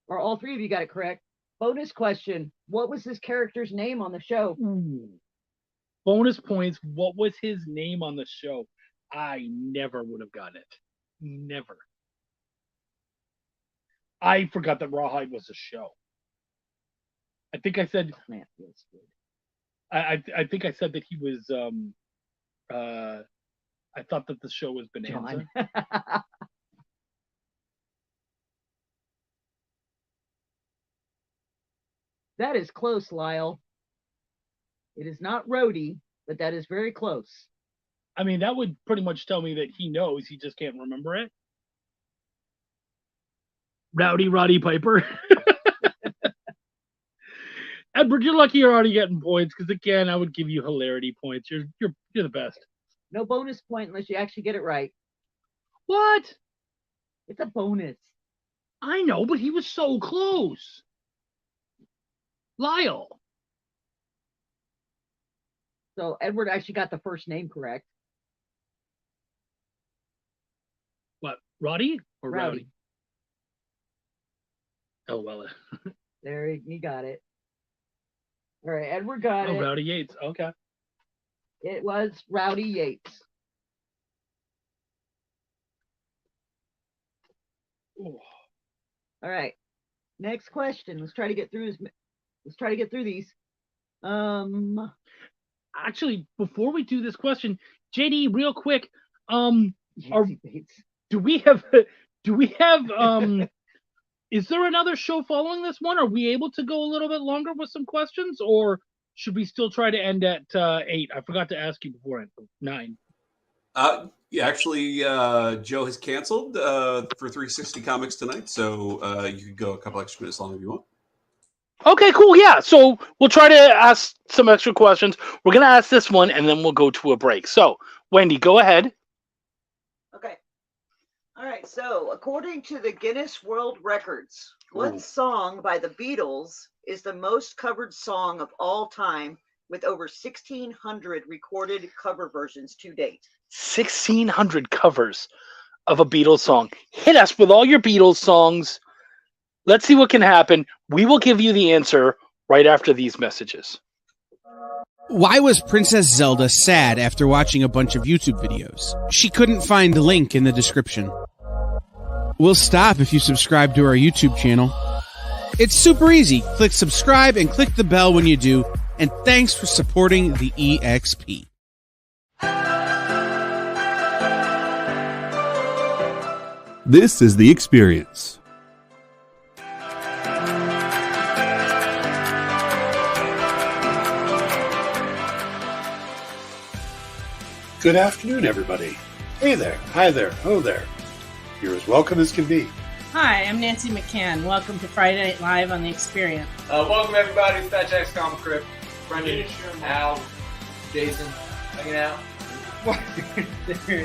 or all three of you got it correct. Bonus question. What was his character's name on the show? Ooh. Bonus points. What was his name on the show? I never would have gotten it. Never. I forgot that Rawhide was a show. I think I said. Man, feels good. I think I said that he was. I thought that the show was Bonanza. That is close, Lyle. It is not Rhodey, but that is very close. I mean, that would pretty much tell me that he knows. He just can't remember it. Rowdy Roddy Piper. Edward, you're lucky you're already getting points because, again, I would give you hilarity points. You're the best. No bonus point unless you actually get it right. What? It's a bonus. I know, but he was so close. Lyle. So Edward actually got the first name correct. What? Roddy or Rowdy. Rowdy? Oh, well. There, you got it. All right, Edward got it. Rowdy Yates. Okay. It was Rowdy Yates. Ooh. All right. Next question. Let's try to get through these. Actually, before we do this question, JD, real quick, do we have is there another show following this one? Are we able to go a little bit longer with some questions, or should we still try to end at 8? I forgot to ask you before 9. Yeah, actually, Joe has canceled for 360 Comics tonight, so you could go a couple extra minutes long if you want. Okay, cool. Yeah, so we'll try to ask some extra questions. We're going to ask this one, and then we'll go to a break. So, Wendy, go ahead. Okay. All right. So, according to the Guinness World Records, what song by the Beatles is the most covered song of all time with over 1,600 recorded cover versions to date? 1,600 covers of a Beatles song. Hit us with all your Beatles songs. Let's see what can happen. We will give you the answer right after these messages. Why was Princess Zelda sad after watching a bunch of YouTube videos? She couldn't find the link in the description. We'll stop if you subscribe to our YouTube channel. It's super easy. Click subscribe and click the bell when you do. And thanks for supporting the EXP. This is The Experience. Good afternoon, everybody. Hey there, hi there, oh there. You're as welcome as can be. Hi, I'm Nancy McCann. Welcome to Friday Night Live on The Experience. Welcome, everybody. It's Fat Jack's Comic Crypt. Brendan, Al, Jason, hanging out.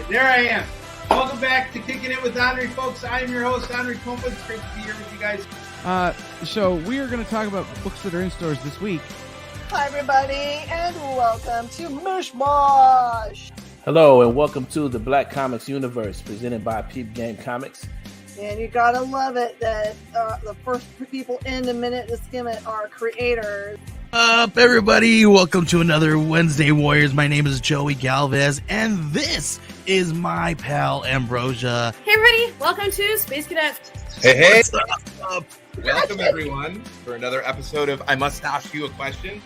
There I am. Welcome back to Kicking It with Henry, folks. I am your host, Henry Kumpa. It's great to be here with you guys. So we are going to talk about books that are in stores this week. Hi, everybody, and welcome to Mishmash. Hello, and welcome to the Black Comics Universe, presented by Peep Game Comics. And you gotta love it that the first people in the minute to skim it are creators. Up, everybody! Welcome to another Wednesday Warriors. My name is Joey Galvez, and this is my pal Ambrosia. Hey, everybody! Welcome to Space Cadet. Hey! What's up? Welcome, everyone, for another episode of I Must Ask You a Question.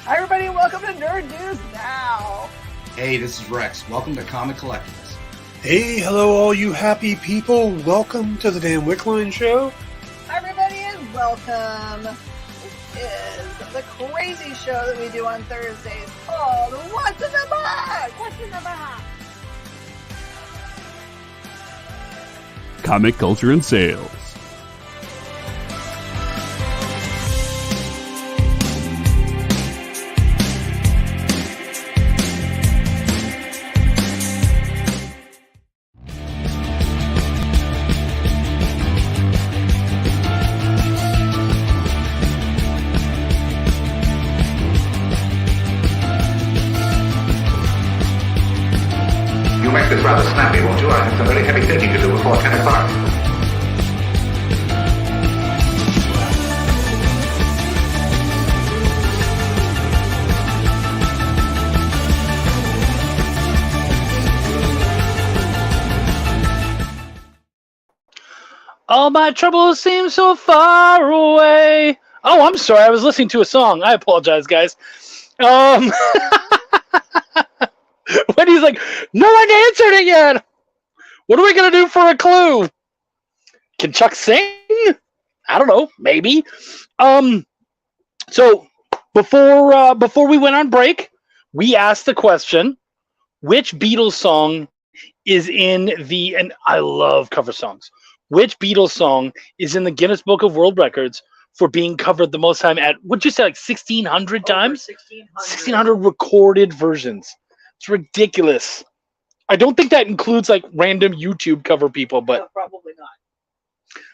Hi, everybody! Welcome to Nerd News Now. Hey, this is Rex. Welcome to Comic Collectibles. Hey, hello, all you happy people. Welcome to the Dan Wickline Show. Hi, everybody, and welcome. This is the crazy show that we do on Thursdays called What's in the Box? What's in the Box? Comic culture and sales. All my troubles seem so far away. Oh, I'm sorry. I was listening to a song. I apologize, guys. Wendy's like, no one answered it yet. What are we going to do for a clue? Can Chuck sing? I don't know. Maybe. So before we went on break, we asked the question, which Beatles song is in the, and I love cover songs, which Beatles song is in the Guinness Book of World Records for being covered the most time at, what'd you say, like 1,600 times? 1,600 recorded versions. It's ridiculous. I don't think that includes like random YouTube cover people, but No, probably not.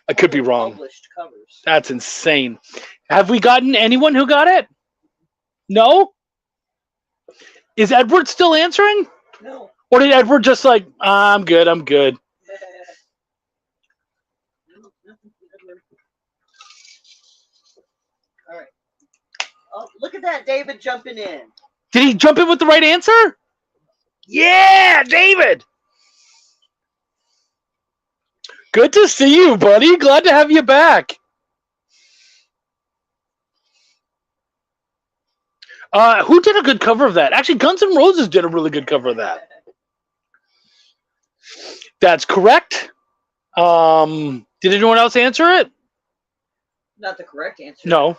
I could be wrong. Published covers. That's insane. Have we gotten anyone who got it? No? Is Edward still answering? No. Or did Edward just like, I'm good. All right. Oh, look at that, David jumping in. Did he jump in with the right answer? Yeah, David. Good to see you, buddy. Glad to have you back. Who did a good cover of that? Actually, Guns N' Roses did a really good cover of that. That's correct. Did anyone else answer it? Not the correct answer. No.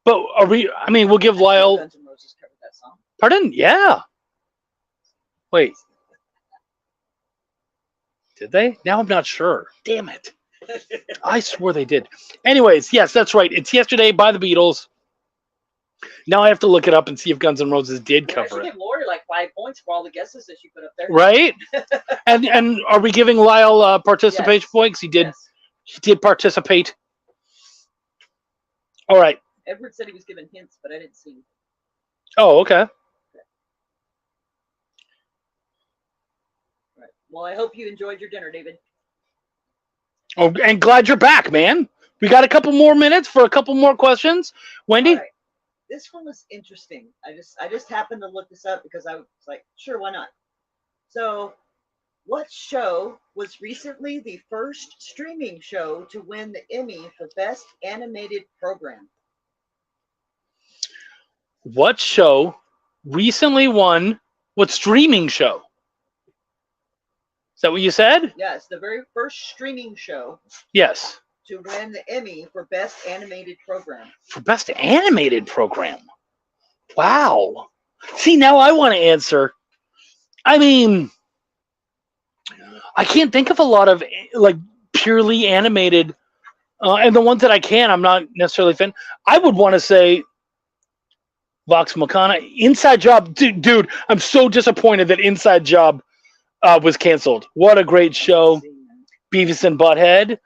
But are we, I mean, we'll give Lyle. Guns N' Roses covered that song. Pardon? Yeah. Wait. Did they? Now I'm not sure. Damn it. I swore they did. Anyways, yes, that's right. It's Yesterday by the Beatles. Now I have to look it up and see if Guns N' Roses did We cover actually it. give Lori like 5 points for all the guesses that she put up there. Right? And are we giving Lyle participation points? He did. Yes. He did participate. All right. Edward said he was giving hints, but I didn't see him. Oh, okay. Right. Well, I hope you enjoyed your dinner, David. Oh, and glad you're back, man. We got a couple more minutes for a couple more questions. Wendy? All right. This one was interesting. I just happened to look this up because I was like, sure, why not? So, what show was recently the first streaming show to win the Emmy for Best Animated Program? What show recently won what streaming show? Is that what you said? Yeah, it's the very first streaming show Yes. to win the Emmy for Best Animated Program. For Best Animated Program. Wow. See, now I want to answer. I mean, I can't think of a lot of like purely animated, and the ones that I can, I'm not necessarily a fan. I would want to say Vox Machina. Inside Job. Dude, I'm so disappointed that Inside Job was canceled. What a great show. Beavis and Butthead.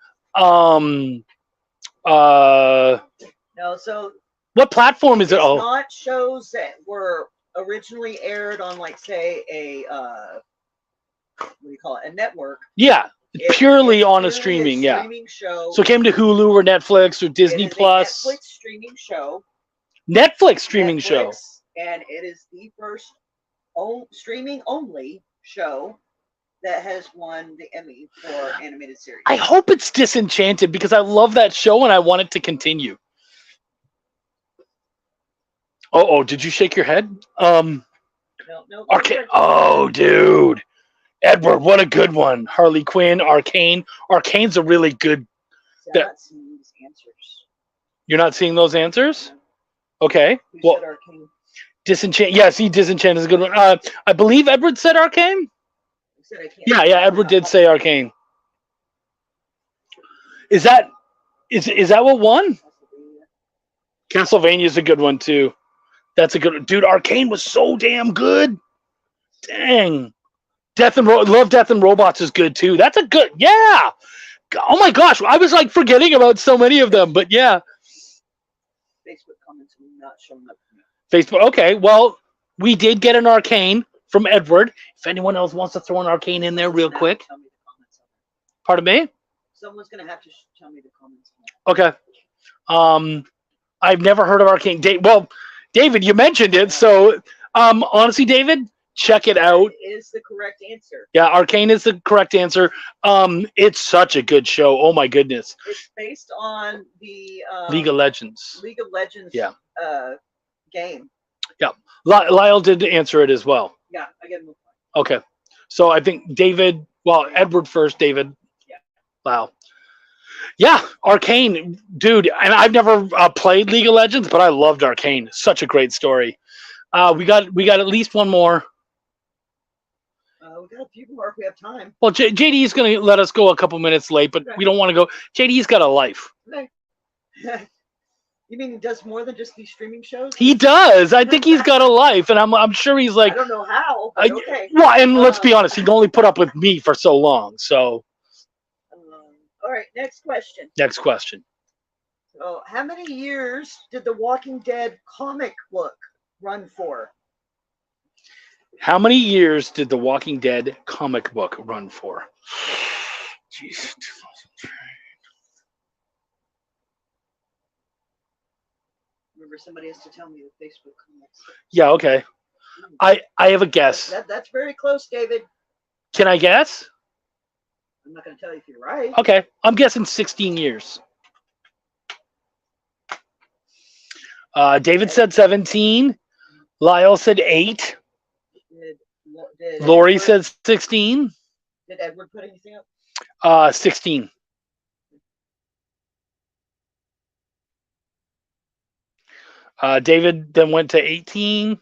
No, so What platform is it? it's Oh, not shows that were originally aired on, like, say, a what do you call it? A network. yeah. It's Purely on a purely streaming, yeah. streaming show. So it came to Hulu or Netflix or Disney It is a Plus. Netflix streaming show. Netflix streaming show. Netflix, and it is the first streaming only show that has won the Emmy for animated series. I hope it's Disenchanted because I love that show and I want it to continue. Oh, did you shake your head? No. Arcane. Oh, dude. Edward, what a good one. Harley Quinn, Arcane. Arcane's a really good. I'm not seeing these answers. You're not seeing those answers? Okay. Who Well, said Arcane? Disenchant. Yeah, see, Disenchant is a good one. I believe Edward said Arcane. Who said I can't? Yeah, Edward did say Arcane. Is that what won? Castlevania is a good one too. That's a good one. Dude, Arcane was so damn good. Dang. Love, Death and Robots is good too. That's a good, yeah. Oh my gosh, I was like forgetting about so many of them, but yeah. Facebook comments are not showing up. Facebook. Okay, well, we did get an Arcane from Edward. If anyone else wants to throw an Arcane in there real quick. Pardon me? Someone's gonna have to tell me the comments. Okay. I've never heard of Arcane. Well, David, you mentioned it, so honestly, David, Check it out. Is the correct answer. Yeah, Arcane is the correct answer. It's such a good show. Oh my goodness. It's based on the League of Legends. League of Legends Yeah. Game. Yeah. Lyle did answer it as well. Yeah, I get him. Okay. So I think David, Edward first, David. Yeah. Wow. Yeah, Arcane, dude. And I've never played League of Legends, but I loved Arcane. Such a great story. We got at least one more. We got a few more if we have time. Well, JD is going to let us go a couple minutes late, but we don't want to go. JD's got a life. Okay. You mean he does more than just these streaming shows? He does. I think he's got a life, and I'm sure he's like. I don't know how. But okay. Well, and let's be honest, he can only put up with me for so long. So. All right. Next question. Next question. So, how many years did the Walking Dead comic book run for? How many years did the Walking Dead comic book run for? Jeez. Remember, somebody has to tell me the Facebook comments. Yeah, okay. I have a guess. That's very close, David. Can I guess? I'm not going to tell you if you're right. Okay, I'm guessing 16 years. David said 17. Lyle said 8. Lori said 16. Did Edward put anything up? 16. David then went to 18.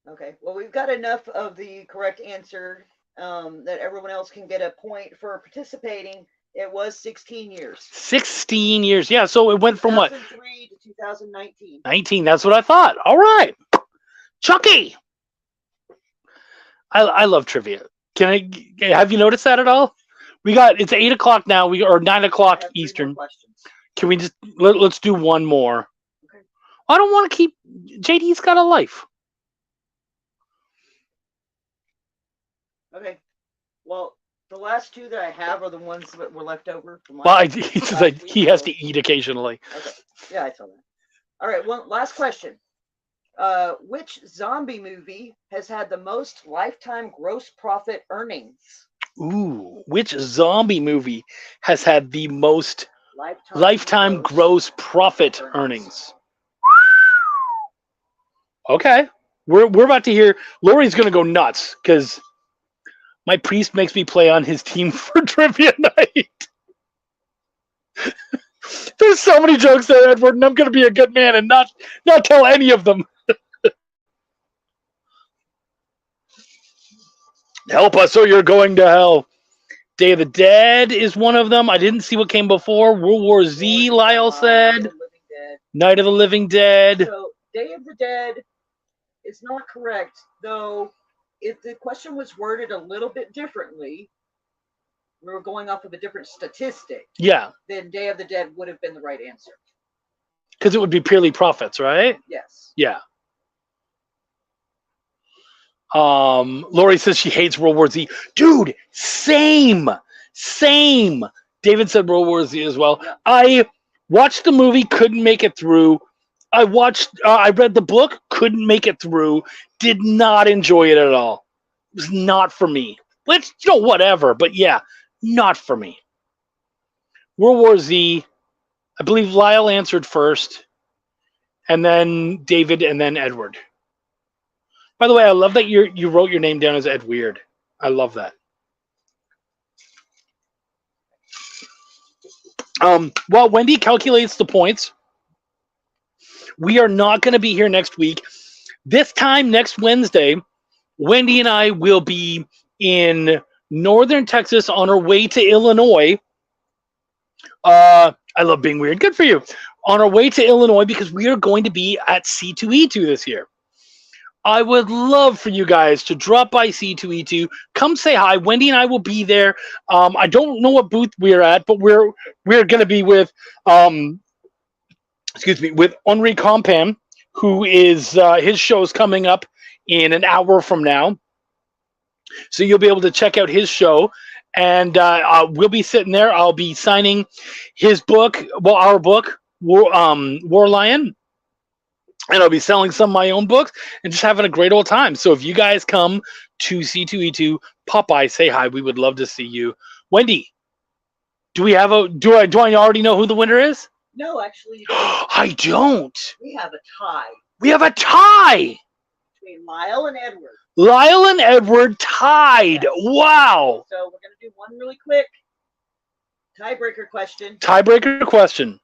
Okay. Well, we've got enough of the correct answer that everyone else can get a point for participating. It was 16 years. 16 years. Yeah, so it went from what? 2003 to 2019. 19. That's what I thought. All right. Chucky. I love trivia. Have you noticed that at all? It's 8 o'clock now. Or 9 o'clock Eastern. Can we just let's do one more? Okay. I don't want to keep. JD's got a life. Okay. Well, the last two that I have are the ones that were left over. From He has to eat occasionally. Okay. Yeah, I saw that. All right. One last question. Which zombie movie has had the most lifetime gross profit earnings? Ooh, which zombie movie has had the most lifetime gross profit earnings? Okay, we're about to hear. Lori's gonna go nuts because my priest makes me play on his team for trivia night. There's so many jokes there, Edward, and I'm gonna be a good man and not tell any of them. Help us or you're going to hell. Day of the Dead is one of them. I didn't see what came before. World War Z, Lyle said. Night of the Living Dead. So, Day of the Dead is not correct, though if the question was worded a little bit differently, we were going off of a different statistic. Yeah. Then Day of the Dead would have been the right answer. Because it would be purely profits, right? Yes. Yeah. Lori says she hates World War Z. Dude, same. David said World War Z as well. I watched the movie, couldn't make it through. I read the book, couldn't make it through. Did not enjoy it at all. It was not for me. Whatever, but yeah, not for me. World War Z, I believe Lyle answered first, and then David, and then Edward. By the way, I love that you wrote your name down as Ed Weird. I love that. While Wendy calculates the points, we are not going to be here next week. This time next Wednesday, Wendy and I will be in northern Texas on our way to Illinois. I love being weird. Good for you. On our way to Illinois because we are going to be at C2E2 this year. I would love for you guys to drop by C2E2. Come say hi. Wendy and I will be there. I don't know what booth we're at, but we're going to be with with Henri Compan, who is his show is coming up in an hour from now. So you'll be able to check out his show, and we'll be sitting there. I'll be signing his book, our book, War Lion. and I'll be selling some of my own books and just having a great old time. So if you guys come to C2E2, Popeye, say hi. We would love to see you. Wendy, do I already know who the winner is? No, actually, you don't. I don't. We have a tie We have a tie. between Lyle and Edward. Lyle and Edward tied. Yes. Wow. So we're going to do one really quick tiebreaker question. Tiebreaker question.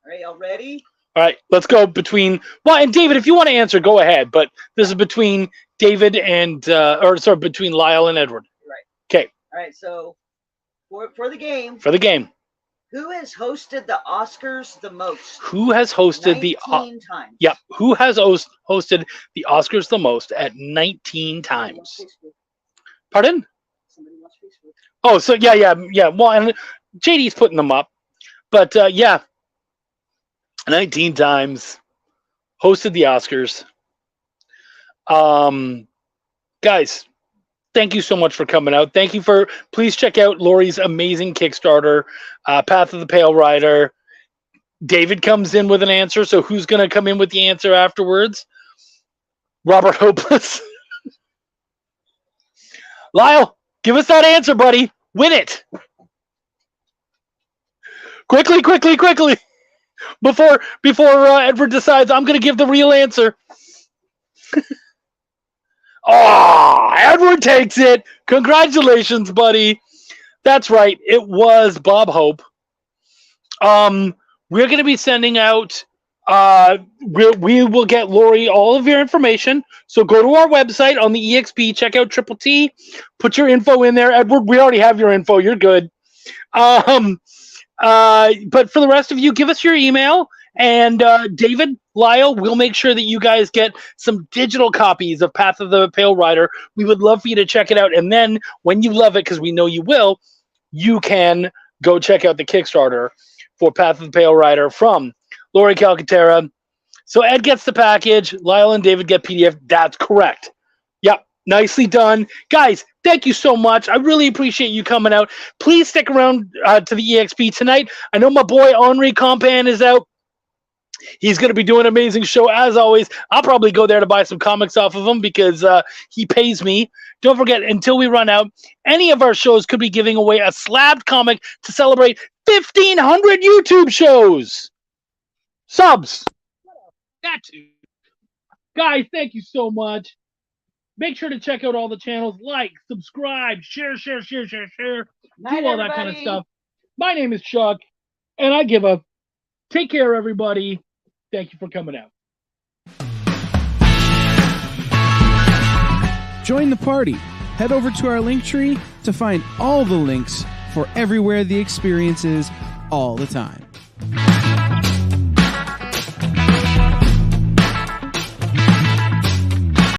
All right, y'all ready? All right, let's go between. Well, and David, if you want to answer, go ahead. But this is between David and, between Lyle and Edward. Right. Okay. All right, so for the game. For the game. Who has hosted the Oscars the most? Who has hosted 19 times. Yep. Who has hosted the Oscars the most at 19 times? Pardon? Somebody watch Facebook. Oh, so yeah. Well, and JD's putting them up, but yeah, 19 times hosted the Oscars. Guys, thank you so much for coming out. Please check out Lori's amazing Kickstarter, Path of the Pale Rider. David comes in with an answer, so who's going to come in with the answer afterwards? Robert Hopeless. Lyle, give us that answer, buddy. Win it. Quickly. Before Edward decides, I'm going to give the real answer. Oh, Edward takes it. Congratulations, buddy. That's right. It was Bob Hope. We're going to be sending out, we will get Lori all of your information. So go to our website on the EXP, check out Triple T, put your info in there. Edward, we already have your info. You're good. But for the rest of you, give us your email. And David, Lyle, we'll make sure that you guys get some digital copies of Path of the Pale Rider. We would love for you to check it out. And then when you love it, because we know you will, you can go check out the Kickstarter for Path of the Pale Rider from Lori Calcaterra. So Ed gets the package. Lyle and David get PDF. That's correct. Yep. Nicely done. Guys, thank you so much. I really appreciate you coming out. Please stick around to the EXP tonight. I know my boy Henri Compan is out. He's going to be doing an amazing show as always. I'll probably go there to buy some comics off of him because he pays me. Don't forget, until we run out, any of our shows could be giving away a slabbed comic to celebrate 1,500 YouTube shows. Subs. That too. Guys, thank you so much. Make sure to check out all the channels. Like, subscribe, share. Night, do all that kind of stuff. My name is Chuck, and I give up. Take care, everybody. Thank you for coming out. Join the party. Head over to our link tree to find all the links for everywhere the experience is all the time.